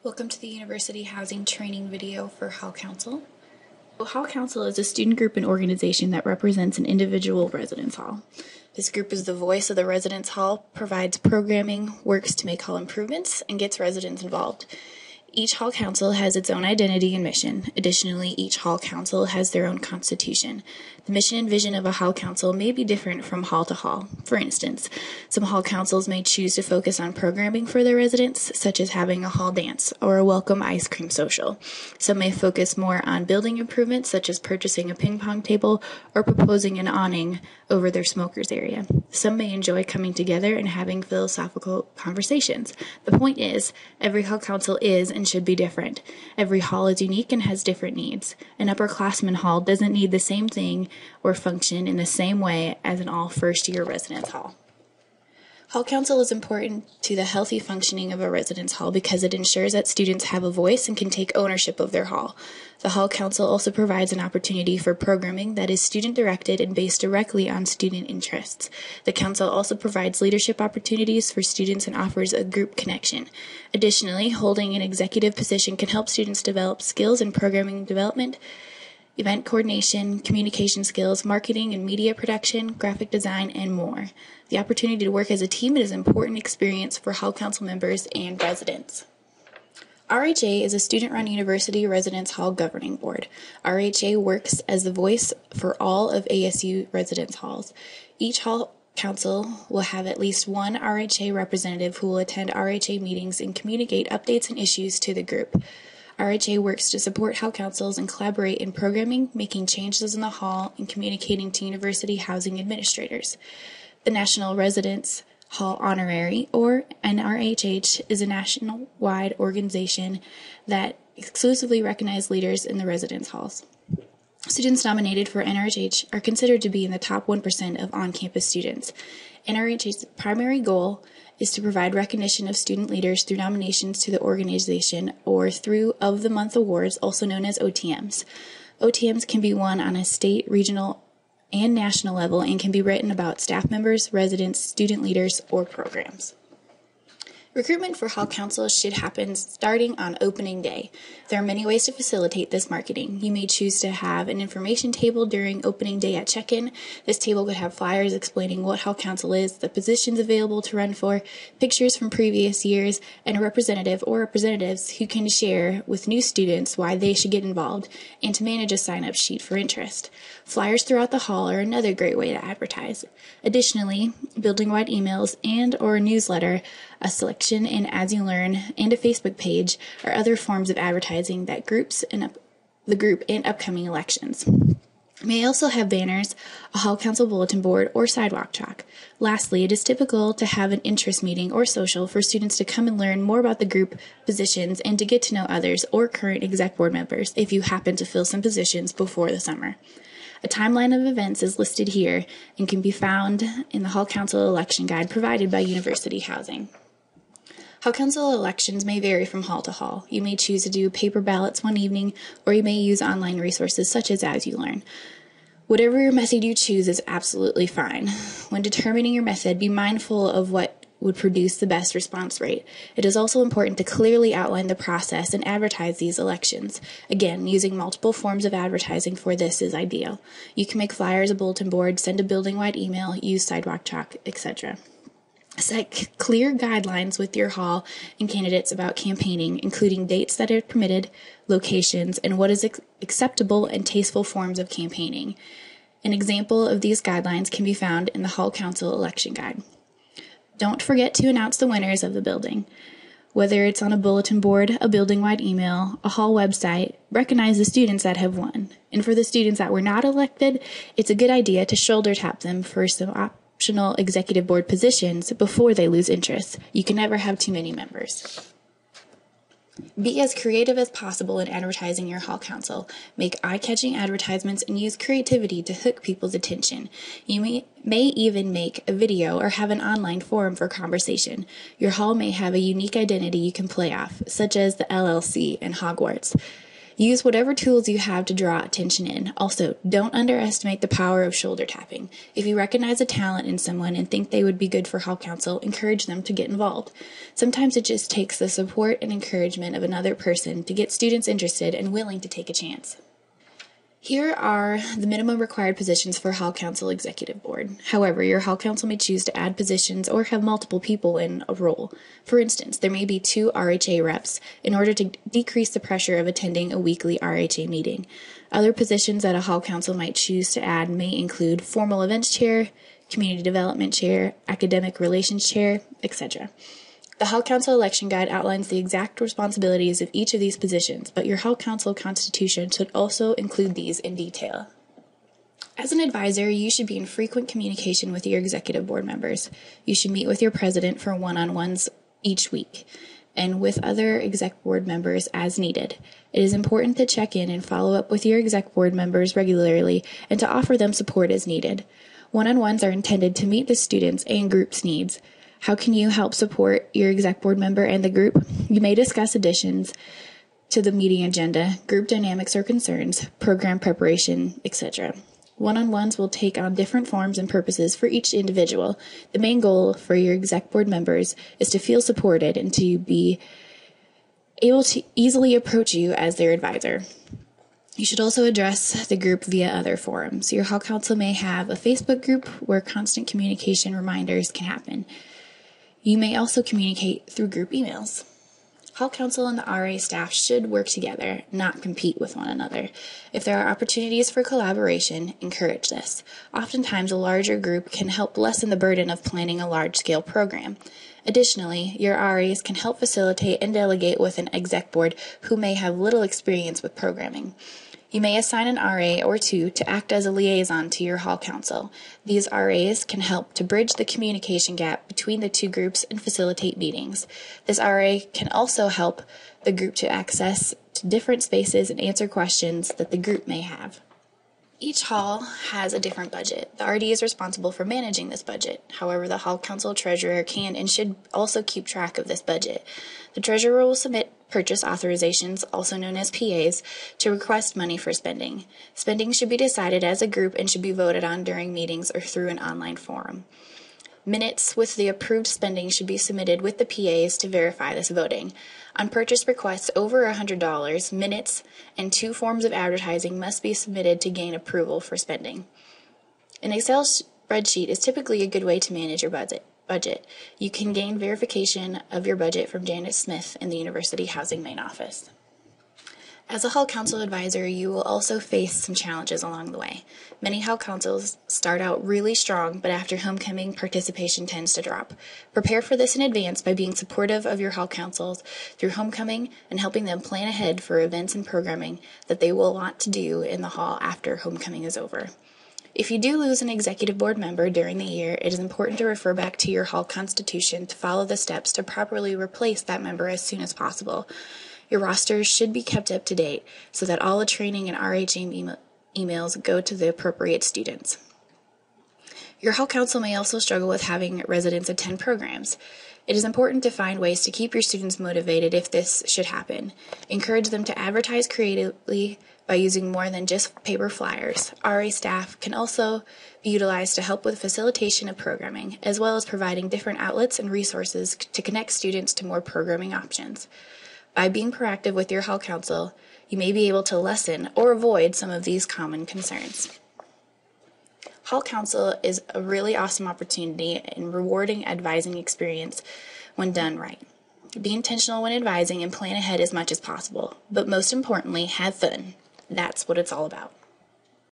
Welcome to the University Housing Training video for Hall Council. Hall Council is a student group and organization that represents an individual residence hall. This group is the voice of the residence hall, provides programming, works to make hall improvements, and gets residents involved. Each Hall Council has its own identity and mission. Additionally, each Hall Council has their own constitution. The mission and vision of a Hall Council may be different from hall to hall. For instance, some Hall Councils may choose to focus on programming for their residents, such as having a hall dance or a welcome ice cream social. Some may focus more on building improvements, such as purchasing a ping pong table or proposing an awning over their smokers area. Some may enjoy coming together and having philosophical conversations. The point is, every Hall Council is and should be different. Every hall is unique and has different needs. An upperclassman hall doesn't need the same thing or function in the same way as an all first-year residence hall. Hall Council is important to the healthy functioning of a residence hall because it ensures that students have a voice and can take ownership of their hall. The Hall Council also provides an opportunity for programming that is student-directed and based directly on student interests. The Council also provides leadership opportunities for students and offers a group connection. Additionally, holding an executive position can help students develop skills in programming development, event coordination, communication skills, marketing and media production, graphic design, and more. The opportunity to work as a team is an important experience for Hall Council members and residents. RHA is a student-run university residence hall governing board. RHA works as the voice for all of ASU residence halls. Each Hall Council will have at least one RHA representative who will attend RHA meetings and communicate updates and issues to the group. RHA works to support Hall Councils and collaborate in programming, making changes in the hall, and communicating to university housing administrators. The National Residence Hall Honorary, or NRHH, is a nationwide organization that exclusively recognizes leaders in the residence halls. Students nominated for NRHH are considered to be in the top 1% of on-campus students. NRHH's primary goal is to provide recognition of student leaders through nominations to the organization or through Of the Month awards, also known as OTMs. OTMs can be won on a state, regional, and national level and can be written about staff members, residents, student leaders, or programs. Recruitment for Hall Council should happen starting on opening day. There are many ways to facilitate this marketing. You may choose to have an information table during opening day at check-in. This table could have flyers explaining what Hall Council is, the positions available to run for, pictures from previous years, and a representative or representatives who can share with new students why they should get involved, and to manage a sign-up sheet for interest. Flyers throughout the hall are another great way to advertise. Additionally, building-wide emails and/or a newsletter, a selection in As You Learn, and a Facebook page are other forms of advertising that groups the group in upcoming elections. You may also have banners, a Hall Council bulletin board, or sidewalk chalk. Lastly, it is typical to have an interest meeting or social for students to come and learn more about the group positions and to get to know others or current exec board members if you happen to fill some positions before the summer. A timeline of events is listed here and can be found in the Hall Council election guide provided by University Housing. Hall Council elections may vary from hall to hall. You may choose to do paper ballots one evening, or you may use online resources such as You Learn. Whatever your method you choose is absolutely fine. When determining your method, be mindful of what would produce the best response rate. It is also important to clearly outline the process and advertise these elections. Again, using multiple forms of advertising for this is ideal. You can make flyers, a bulletin board, send a building-wide email, use sidewalk chalk, etc. Set clear guidelines with your hall and candidates about campaigning, including dates that are permitted, locations, and what is acceptable and tasteful forms of campaigning. An example of these guidelines can be found in the Hall Council election guide. Don't forget to announce the winners of the building. Whether it's on a bulletin board, a building-wide email, a hall website, recognize the students that have won. And for the students that were not elected, it's a good idea to shoulder tap them for some optional executive board positions before they lose interest. You can never have too many members. Be as creative as possible in advertising your Hall Council. Make eye-catching advertisements and use creativity to hook people's attention. You may even make a video or have an online forum for conversation. Your hall may have a unique identity you can play off, such as the LLC and Hogwarts. Use whatever tools you have to draw attention in. Also, don't underestimate the power of shoulder tapping. If you recognize a talent in someone and think they would be good for Hall Council, encourage them to get involved. Sometimes it just takes the support and encouragement of another person to get students interested and willing to take a chance. Here are the minimum required positions for Hall Council Executive Board. However, your Hall Council may choose to add positions or have multiple people in a role. For instance, there may be 2 RHA reps in order to decrease the pressure of attending a weekly RHA meeting. Other positions that a Hall Council might choose to add may include Formal Events Chair, Community Development Chair, Academic Relations Chair, etc. The Hall Council Election Guide outlines the exact responsibilities of each of these positions, but your Hall Council constitution should also include these in detail. As an advisor, you should be in frequent communication with your executive board members. You should meet with your president for one-on-ones each week, and with other exec board members as needed. It is important to check in and follow up with your exec board members regularly and to offer them support as needed. One-on-ones are intended to meet the students' and group's needs. How can you help support your exec board member and the group? You may discuss additions to the meeting agenda, group dynamics or concerns, program preparation, etc. One-on-ones will take on different forms and purposes for each individual. The main goal for your exec board members is to feel supported and to be able to easily approach you as their advisor. You should also address the group via other forums. Your Hall Council may have a Facebook group where constant communication reminders can happen. You may also communicate through group emails. Hall Council and the RA staff should work together, not compete with one another. If there are opportunities for collaboration, encourage this. Oftentimes, a larger group can help lessen the burden of planning a large-scale program. Additionally, your RAs can help facilitate and delegate with an exec board who may have little experience with programming. You may assign an RA or 2 to act as a liaison to your Hall Council. These RAs can help to bridge the communication gap between the 2 groups and facilitate meetings. This RA can also help the group to access to different spaces and answer questions that the group may have. Each hall has a different budget. The RD is responsible for managing this budget. However, the Hall Council treasurer can and should also keep track of this budget. The treasurer will submit purchase authorizations, also known as PAs, to request money for spending. Spending should be decided as a group and should be voted on during meetings or through an online forum. Minutes with the approved spending should be submitted with the PAs to verify this voting. On purchase requests over $100, minutes and 2 forms of advertising must be submitted to gain approval for spending. An Excel spreadsheet is typically a good way to manage your budget. You can gain verification of your budget from Janet Smith in the University Housing Main Office. As a Hall Council advisor, you will also face some challenges along the way. Many Hall Councils start out really strong, but after homecoming, participation tends to drop. Prepare for this in advance by being supportive of your Hall Councils through homecoming and helping them plan ahead for events and programming that they will want to do in the Hall after homecoming is over. If you do lose an executive board member during the year, it is important to refer back to your Hall Constitution to follow the steps to properly replace that member as soon as possible. Your rosters should be kept up to date so that all the training and RHA emails go to the appropriate students. Your Hall Council may also struggle with having residents attend programs. It is important to find ways to keep your students motivated if this should happen. Encourage them to advertise creatively by using more than just paper flyers. RA staff can also be utilized to help with facilitation of programming, as well as providing different outlets and resources to connect students to more programming options. By being proactive with your Hall Council, you may be able to lessen or avoid some of these common concerns. Hall Council is a really awesome opportunity and rewarding advising experience when done right. Be intentional when advising and plan ahead as much as possible, but most importantly, have fun. That's what it's all about.